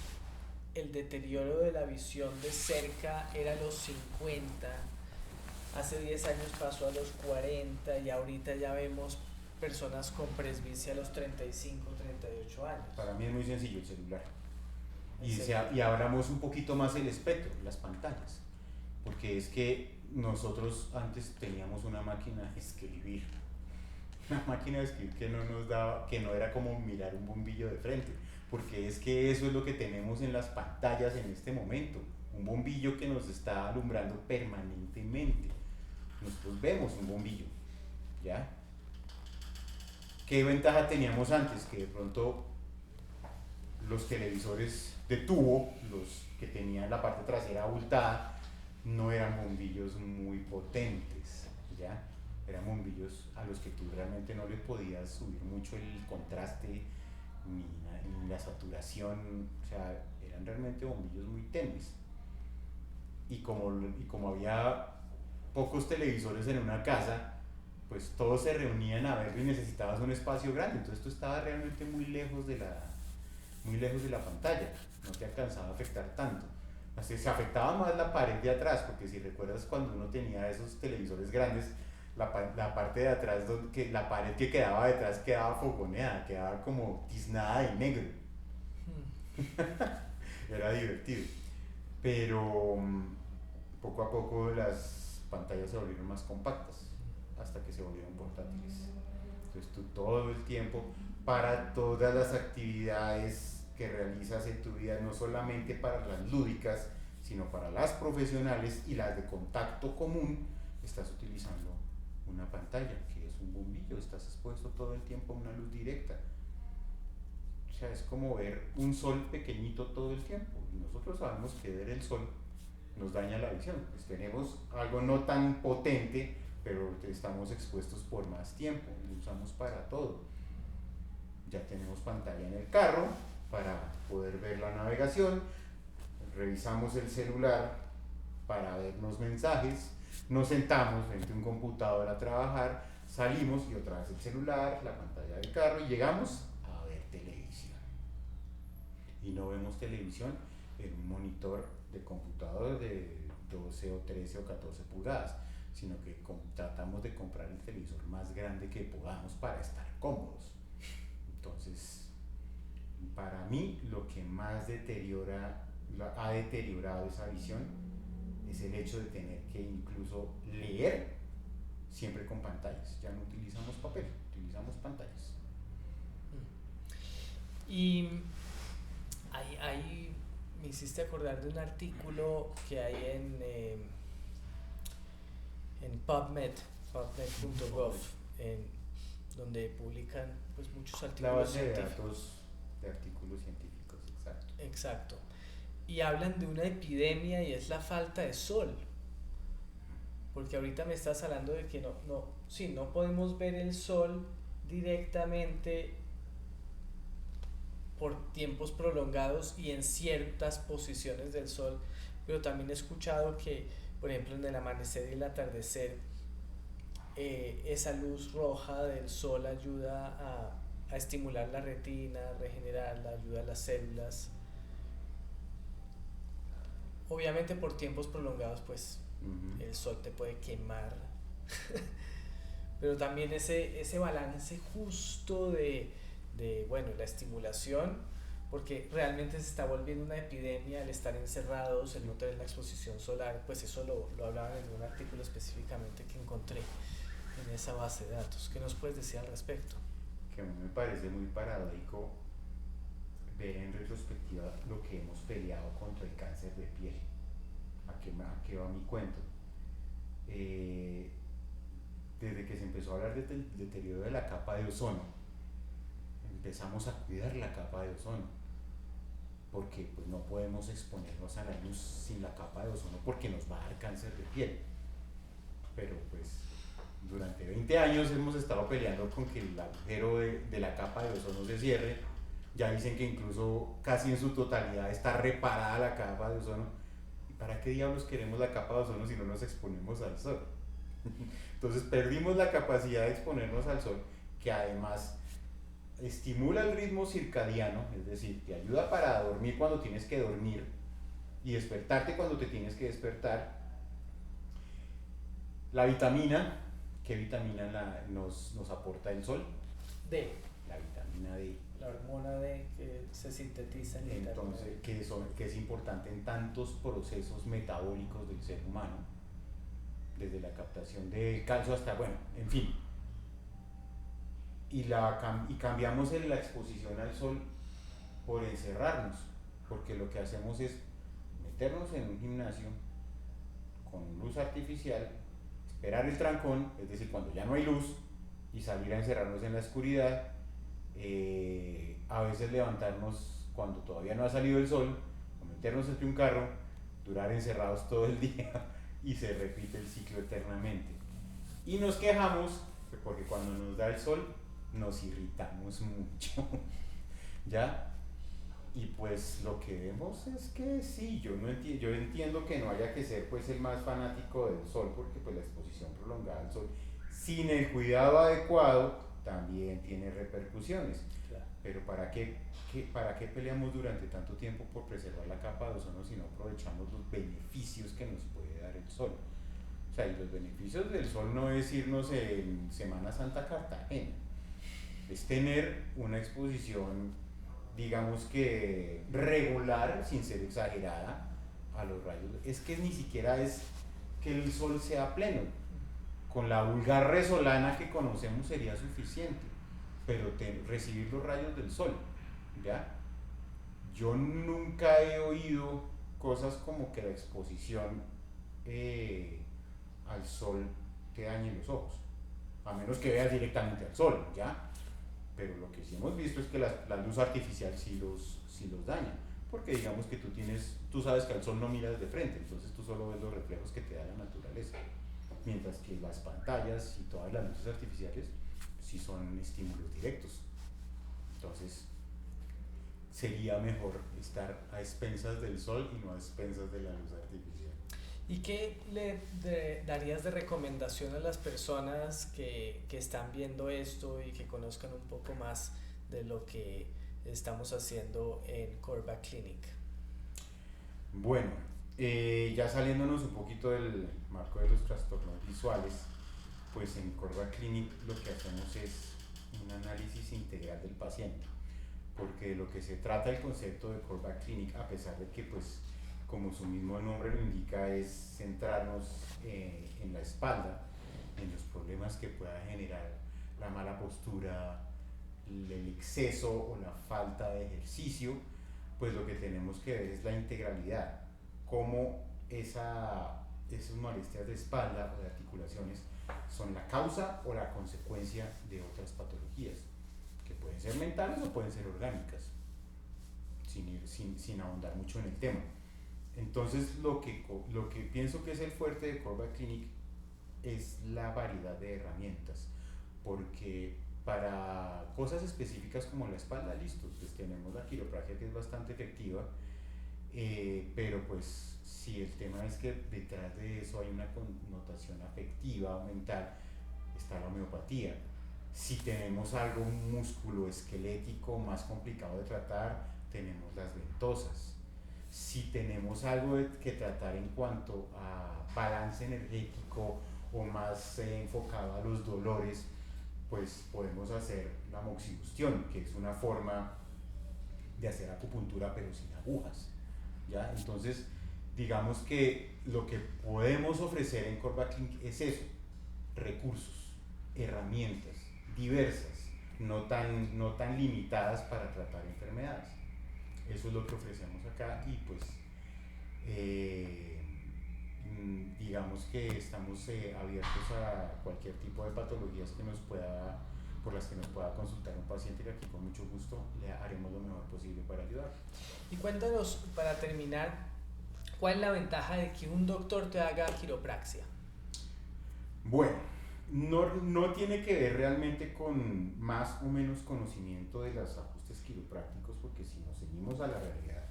el deterioro de la visión de cerca era a los 50, hace 10 años pasó a los 40 y ahorita ya vemos personas con presbicia a los 35, 38 años? Para mí es muy sencillo el celular. Y abramos un poquito más el espectro, las pantallas, porque es que nosotros antes teníamos una máquina de escribir, que no nos daba, que no era como mirar un bombillo de frente, porque es que eso es lo que tenemos en las pantallas en este momento, un bombillo que nos está alumbrando permanentemente. Nosotros vemos un bombillo, ¿ya? ¿Qué ventaja teníamos antes? Que de pronto los televisores de tubo, los que tenían la parte trasera abultada, no eran bombillos muy potentes, ¿ya? Eran bombillos a los que tú realmente no le podías subir mucho el contraste ni la saturación, o sea, eran realmente bombillos muy tenues. Y como había pocos televisores en una casa, pues todos se reunían a verlo y necesitabas un espacio grande, entonces tú estabas realmente muy lejos de la pantalla, no te alcanzaba a afectar tanto. Así, se afectaba más la pared de atrás, porque si recuerdas cuando uno tenía esos televisores grandes, la parte de atrás, la pared que quedaba detrás quedaba fogoneada, quedaba como tiznada de negro. Era divertido. pero poco a poco las pantallas se volvieron más compactas hasta que se volvieron portátiles. Entonces tú todo el tiempo, para todas las actividades que realizas en tu vida, no solamente para las lúdicas, sino para las profesionales y las de contacto común, estás utilizando una pantalla, que es un bombillo, estás expuesto todo el tiempo a una luz directa. O sea, es como ver un sol pequeñito todo el tiempo. Y nosotros sabemos que ver el sol nos daña la visión. Pues tenemos algo no tan potente, pero estamos expuestos por más tiempo y lo usamos para todo. Ya tenemos pantalla en el carro para poder ver la navegación, revisamos el celular para ver los mensajes, nos sentamos frente a un computador a trabajar, salimos y otra vez el celular, la pantalla del carro y llegamos a ver televisión. Y no vemos televisión en un monitor de computador de 12 o 13 o 14 pulgadas, sino que tratamos de comprar el televisor más grande que podamos para estar cómodos. Entonces, para mí lo que más ha deteriorado esa visión es el hecho de tener que incluso leer siempre con pantallas. Ya no utilizamos papel, utilizamos pantallas. Y ahí me hiciste acordar de un artículo que hay en PubMed.gov, donde publican pues muchos La artículos base de científicos. datos de artículos científicos, exacto. Exacto. Y hablan de una epidemia y es la falta de sol. Porque ahorita me estás hablando de que no podemos ver el sol directamente por tiempos prolongados y en ciertas posiciones del sol, pero también he escuchado que, por ejemplo, en el amanecer y el atardecer, esa luz roja del sol ayuda a estimular la retina, a regenerarla, ayuda a las células. Obviamente por tiempos prolongados pues el sol te puede quemar, pero también ese balance justo de bueno, la estimulación, porque realmente se está volviendo una epidemia el estar encerrados, el no tener la exposición solar, pues eso lo hablaban en un artículo específicamente que encontré en esa base de datos. ¿Qué nos puedes decir al respecto? Que a mí me parece muy paradójico ver en retrospectiva lo que hemos peleado contra el cáncer de piel. ¿A qué va mi cuento? Desde que se empezó a hablar del deterioro de la capa de ozono, empezamos a cuidar la capa de ozono, porque pues no podemos exponernos a la luz sin la capa de ozono porque nos va a dar cáncer de piel. Pero pues durante 20 años hemos estado peleando con que el agujero de la capa de ozono se cierre. Ya dicen que incluso casi en su totalidad está reparada la capa de ozono. ¿Y para qué diablos queremos la capa de ozono si no nos exponemos al sol? Entonces perdimos la capacidad de exponernos al sol, que además estimula el ritmo circadiano, es decir, te ayuda para dormir cuando tienes que dormir y despertarte cuando te tienes que despertar. La vitamina, ¿qué vitamina nos aporta el sol? D. La vitamina D. La hormona D que se sintetiza en el Entonces, que es importante en tantos procesos metabólicos del ser humano, desde la captación de calcio hasta, bueno, en fin. Y cambiamos la exposición al sol por encerrarnos, porque lo que hacemos es meternos en un gimnasio con luz artificial, esperar el trancón, es decir, cuando ya no hay luz, y salir a encerrarnos en la oscuridad, a veces levantarnos cuando todavía no ha salido el sol, o meternos entre un carro, durar encerrados todo el día y se repite el ciclo eternamente. Y nos quejamos porque cuando nos da el sol nos irritamos mucho, ¿ya? Y pues lo que vemos es que sí, yo entiendo que no haya que ser pues el más fanático del sol, porque pues la exposición prolongada al sol sin el cuidado adecuado también tiene repercusiones. Claro. Pero ¿para qué peleamos durante tanto tiempo por preservar la capa de ozono si no aprovechamos los beneficios que nos puede dar el sol? O sea, y los beneficios del sol no es irnos en Semana Santa a Cartagena, es tener una exposición, digamos que regular, sin ser exagerada, a los rayos. Es que ni siquiera es que el sol sea pleno. Con la vulgar resolana que conocemos sería suficiente, pero recibir los rayos del sol, ¿ya? Yo nunca he oído cosas como que la exposición al sol te dañe los ojos, a menos que veas directamente al sol, ¿ya? Pero lo que sí hemos visto es que la luz artificial sí los daña, porque digamos que tú sabes que al sol no miras de frente, entonces tú solo ves los reflejos que te da la naturaleza, mientras que las pantallas y todas las luces artificiales sí son estímulos directos. Entonces sería mejor estar a expensas del sol y no a expensas de la luz artificial. ¿Y qué darías de recomendación a las personas que están viendo esto y que conozcan un poco más de lo que estamos haciendo en Korvac Clinic? Bueno, ya saliéndonos un poquito del marco de los trastornos visuales, pues en Korvac Clinic lo que hacemos es un análisis integral del paciente, porque de lo que se trata el concepto de Korvac Clinic, a pesar de que pues como su mismo nombre lo indica, es centrarnos en la espalda, en los problemas que pueda generar la mala postura, el exceso o la falta de ejercicio, pues lo que tenemos que ver es la integralidad, cómo esas molestias de espalda o de articulaciones son la causa o la consecuencia de otras patologías, que pueden ser mentales o pueden ser orgánicas, sin ahondar mucho en el tema. Entonces lo que pienso que es el fuerte de Korvac Clinic es la variedad de herramientas, porque para cosas específicas como la espalda, listo, pues tenemos la quiropraxia, que es bastante efectiva, pero pues si el tema es que detrás de eso hay una connotación afectiva o mental, está la homeopatía. Si tenemos algo musculoesquelético más complicado de tratar, tenemos las ventosas. Si tenemos algo que tratar en cuanto a balance energético o más enfocado a los dolores, pues podemos hacer la moxibustión, que es una forma de hacer acupuntura pero sin agujas, ¿ya? Entonces, digamos que lo que podemos ofrecer en Korvac Clinic es eso, recursos, herramientas diversas, no tan limitadas para tratar enfermedades. Eso es lo que ofrecemos acá y pues digamos que estamos abiertos a cualquier tipo de patologías por las que nos pueda consultar un paciente, que aquí con mucho gusto le haremos lo mejor posible para ayudar. Y cuéntanos, para terminar, ¿cuál es la ventaja de que un doctor te haga quiropraxia? Bueno, no tiene que ver realmente con más o menos conocimiento de los ajustes quiroprácticos, porque si nos seguimos a la realidad,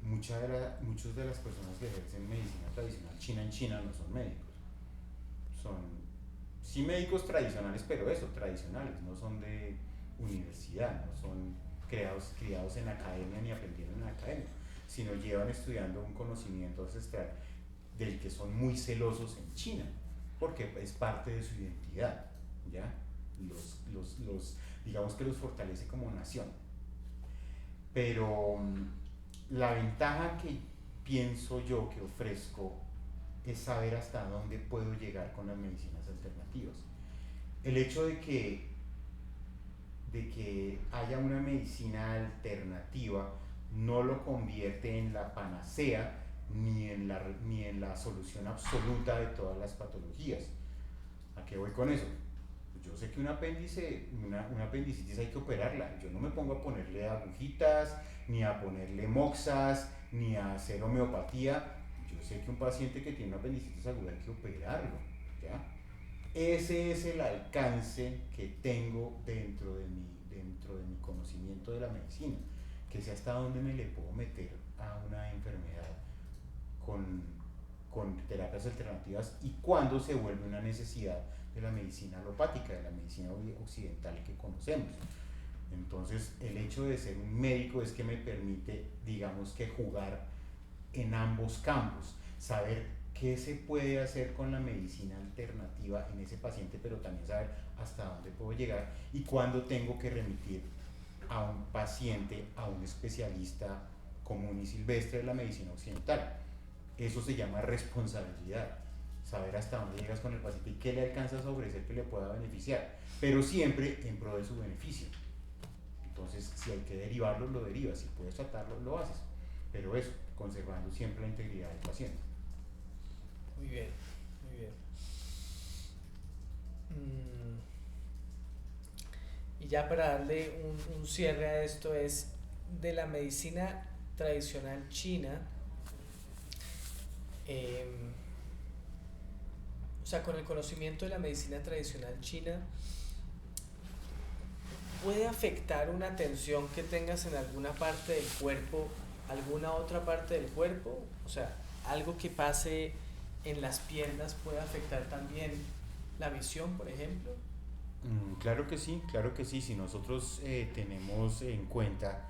muchas de las personas que ejercen medicina tradicional china en China no son médicos. Son sí médicos tradicionales, pero eso, tradicionales, no son de universidad, no son criados en academia ni aprendieron en academia, sino llevan estudiando un conocimiento ancestral del que son muy celosos en China, porque es parte de su identidad, ¿ya? Digamos que los fortalece como nación. Pero la ventaja que pienso yo que ofrezco es saber hasta dónde puedo llegar con las medicinas alternativas. El hecho de que haya una medicina alternativa no lo convierte en la panacea ni en la solución absoluta de todas las patologías. ¿A qué voy con eso? Yo sé que un apéndice, una apendicitis hay que operarla. Yo no me pongo a ponerle agujitas, ni a ponerle moxas, ni a hacer homeopatía. Yo sé que un paciente que tiene una apendicitis aguda hay que operarlo, ¿ya? Ese es el alcance que tengo dentro de mi conocimiento de la medicina, que sé hasta dónde me le puedo meter a una enfermedad con terapias alternativas y cuándo se vuelve una necesidad de la medicina alopática, de la medicina occidental que conocemos. Entonces, el hecho de ser un médico es que me permite, digamos que jugar en ambos campos, saber qué se puede hacer con la medicina alternativa en ese paciente, pero también saber hasta dónde puedo llegar y cuándo tengo que remitir a un paciente, a un especialista común y silvestre de la medicina occidental. Eso se llama responsabilidad, saber hasta dónde llegas con el paciente y qué le alcanzas a ofrecer que le pueda beneficiar, pero siempre en pro de su beneficio. Entonces, si hay que derivarlo, lo derivas, si puedes tratarlo, lo haces, pero eso, conservando siempre la integridad del paciente. Muy bien, muy bien. Y ya para darle un cierre a esto es de la medicina tradicional china, o sea, con el conocimiento de la medicina tradicional china, ¿puede afectar una tensión que tengas en alguna parte del cuerpo, alguna otra parte del cuerpo? O sea, algo que pase en las piernas puede afectar también la visión, por ejemplo. Claro que sí, claro que sí. Si nosotros tenemos en cuenta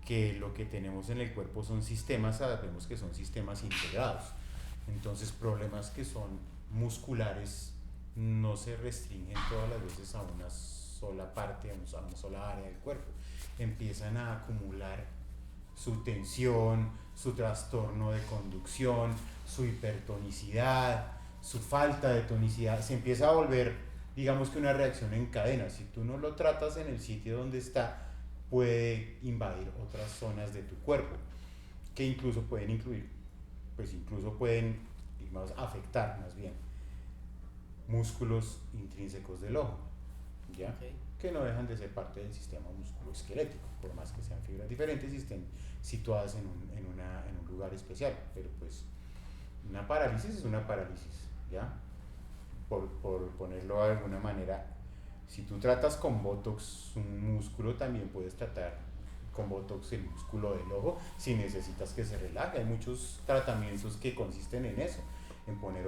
que lo que tenemos en el cuerpo son sistemas, sabemos que son sistemas integrados. Entonces, problemas que son musculares no se restringen todas las veces a una sola parte, a una sola área del cuerpo. Empiezan a acumular su tensión, su trastorno de conducción, su hipertonicidad, su falta de tonicidad. Se empieza a volver, digamos que una reacción en cadena. Si tú no lo tratas en el sitio donde está, puede invadir otras zonas de tu cuerpo, que incluso pueden incluir, pues incluso pueden, digamos, afectar más bien músculos intrínsecos del ojo, ¿ya? Okay. Que no dejan de ser parte del sistema musculoesquelético, por más que sean fibras diferentes y estén situadas en un lugar especial, pero pues una parálisis es una parálisis, ¿ya? Por ponerlo de alguna manera, si tú tratas con Botox un músculo, también puedes tratar con Botox el músculo del ojo si necesitas que se relaje. Hay muchos tratamientos que consisten en eso, en poner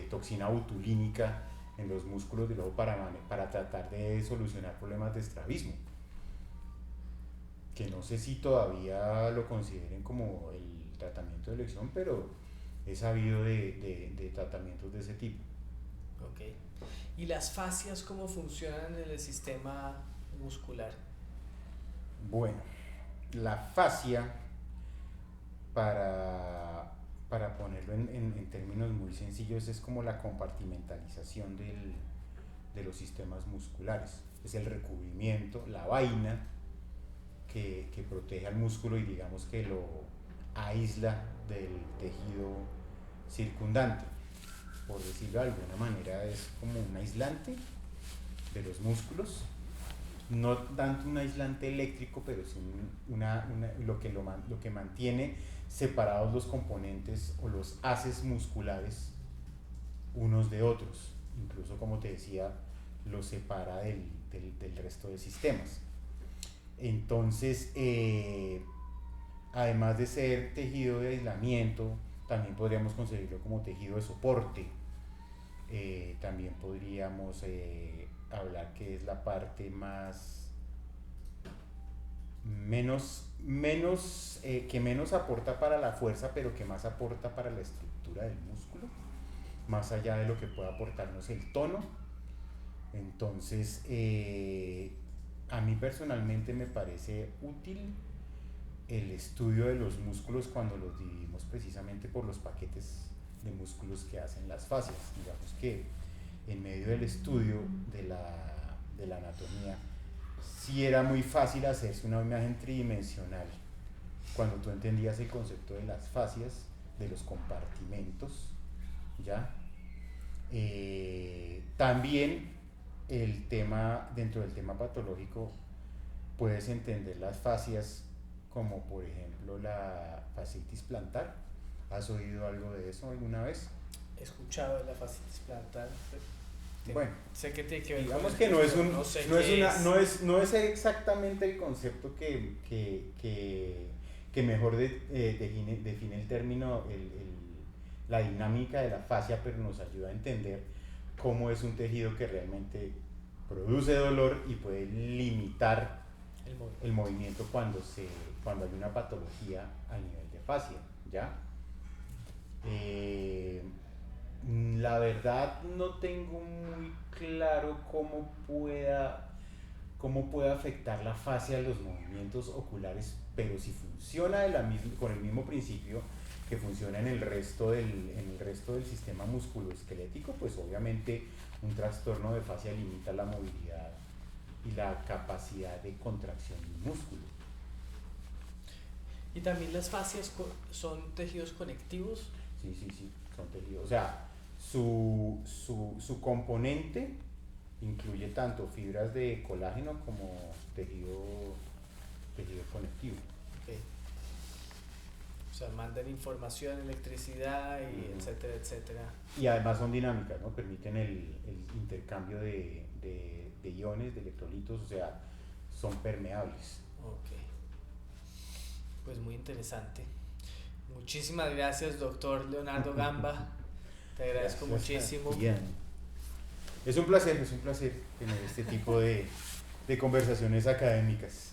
toxina botulínica en los músculos del ojo para tratar de solucionar problemas de estrabismo, que no sé si todavía lo consideren como el tratamiento de elección, pero he sabido de tratamientos de ese tipo. Ok. ¿Y las fascias cómo funcionan en el sistema muscular? Bueno, la fascia, para ponerlo en términos muy sencillos, es como la compartimentalización de los sistemas musculares. Es el recubrimiento, la vaina que protege al músculo y digamos que lo aísla del tejido circundante. Por decirlo de alguna manera, es como un aislante de los músculos, no tanto un aislante eléctrico, pero sí lo que mantiene separados los componentes o los haces musculares unos de otros, incluso como te decía, los separa del resto de sistemas. Entonces, además de ser tejido de aislamiento, también podríamos concebirlo como tejido de soporte. También podríamos hablar que es la parte que menos aporta para la fuerza, pero que más aporta para la estructura del músculo, más allá de lo que pueda aportarnos el tono. Entonces, a mí personalmente me parece útil el estudio de los músculos cuando los dividimos precisamente por los paquetes de músculos que hacen las fascias. Digamos que en medio del estudio de la anatomía, sí era muy fácil hacerse una imagen tridimensional cuando tú entendías el concepto de las fascias, de los compartimentos, ¿ya? También dentro del tema patológico, puedes entender las fascias como por ejemplo la fascitis plantar. ¿Has oído algo de eso alguna vez? He escuchado de la fascitis plantar. Bueno, sé que tiene que ver digamos con que no es no sé qué es. no es exactamente el concepto que mejor define el término, la dinámica de la fascia, pero nos ayuda a entender cómo es un tejido que realmente produce dolor y puede limitar el movimiento cuando hay una patología a nivel de fascia, ¿ya? La verdad no tengo muy claro cómo puede afectar la fascia a los movimientos oculares, pero si funciona con el mismo principio que funciona en el resto del sistema musculoesquelético, pues obviamente un trastorno de fascia limita la movilidad y la capacidad de contracción del músculo. Y también las fascias son tejidos conectivos. Sí, son tejidos. O sea, su componente incluye tanto fibras de colágeno como tejido conectivo. Okay. O sea, mandan información, electricidad, y etcétera, etcétera. Y además son dinámicas, ¿no? Permiten el intercambio de iones, de electrolitos, o sea, son permeables. Ok. Pues muy interesante. Muchísimas gracias, doctor Leonardo Gamba. Te agradezco muchísimo. Bien. Es un placer tener este tipo de conversaciones académicas.